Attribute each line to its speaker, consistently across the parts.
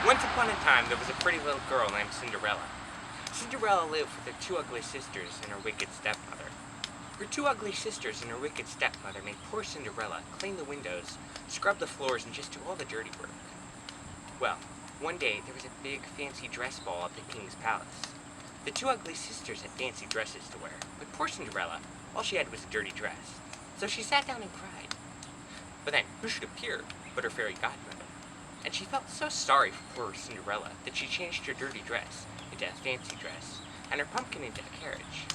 Speaker 1: Once upon a time, there was a pretty little girl named Cinderella. Cinderella lived with her two ugly sisters and her wicked stepmother. Her two ugly sisters and her wicked stepmother made poor Cinderella clean the windows, scrub the floors, and just do all the dirty work. Well, one day there was a big fancy dress ball at the king's palace. The two ugly sisters had fancy dresses to wear, but poor Cinderella, all she had was a dirty dress. So she sat down and cried. But then, who should appear but her fairy godmother? And she felt so sorry for poor Cinderella that she changed her dirty dress into a fancy dress, and her pumpkin into a carriage.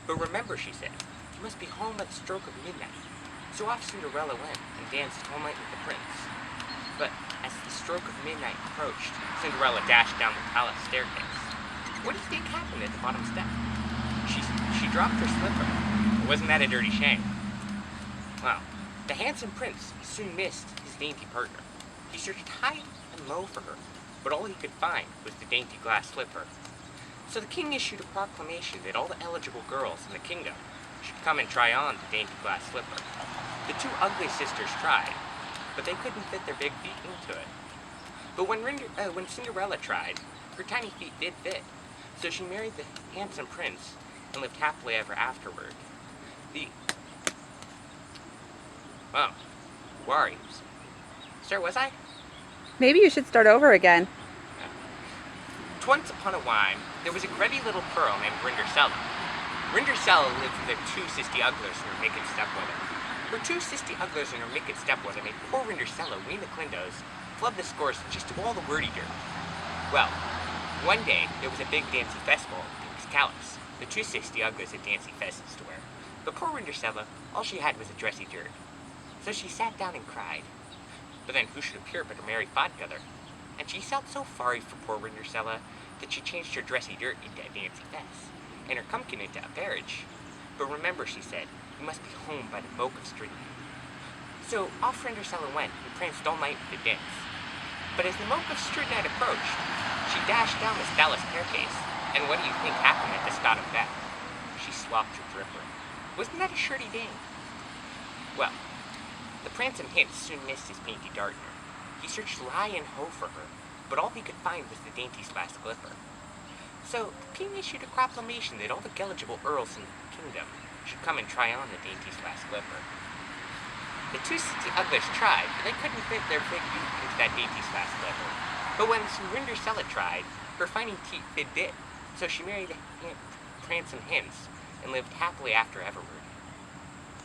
Speaker 1: But remember, she said, you must be home by the stroke of midnight. So off Cinderella went and danced all night with the prince. But as the stroke of midnight approached, Cinderella dashed down the palace staircase. What do you think happened at the bottom step? She dropped her slipper. Wasn't that a dirty shame? Well, the handsome prince soon missed his dainty partner. He searched high and low for her, but all he could find was the dainty glass slipper. So the king issued a proclamation that all the eligible girls in the kingdom should come and try on the dainty glass slipper. The two ugly sisters tried, but they couldn't fit their big feet into it. But when Cinderella tried, her tiny feet did fit, so she married the handsome prince and lived happily ever afterward. Well, where are you? Sir, was I?
Speaker 2: Maybe you should start over again.
Speaker 1: Once upon a time, there was a gritty little pearl named Rindercella. Rindercella lived with her two sissy ugglers and her wicked stepmother. Her two sissy ugglers and her wicked stepmother made poor Rindercella wean the clindos, flub the scores, and just do all the wordy dirt. Well, one day, there was a big dancing festival at the king's palace. The two sissy ugglers had dancing fests to wear. But poor Rindercella, all she had was a dressy dirt. So she sat down and cried. But then who should appear but her merry godmother? And she felt so sorry for poor Rindercella that she changed her dressy dirt into a fancy fess, and her pumpkin into a carriage. But remember, she said, you must be home by the smoke of street. So off Rindercella went and pranced all night with the dance. But as the smoke of street night approached, she dashed down the palace staircase, and what do you think happened at the start of that? She slopped her dripper. Wasn't that a shirty dame? Well, the prince and Hint soon missed his painty dartner. He searched high and ho for her, but all he could find was the dainty glass slipper. So the king issued a proclamation that all the eligible earls in the kingdom should come and try on the dainty glass slipper. The two sissy ugglers tried, but they couldn't fit their big feet into that dainty glass slipper. But when Rindercella tried, her fine teeth fit. So she married the handsome Hints and lived happily after everward.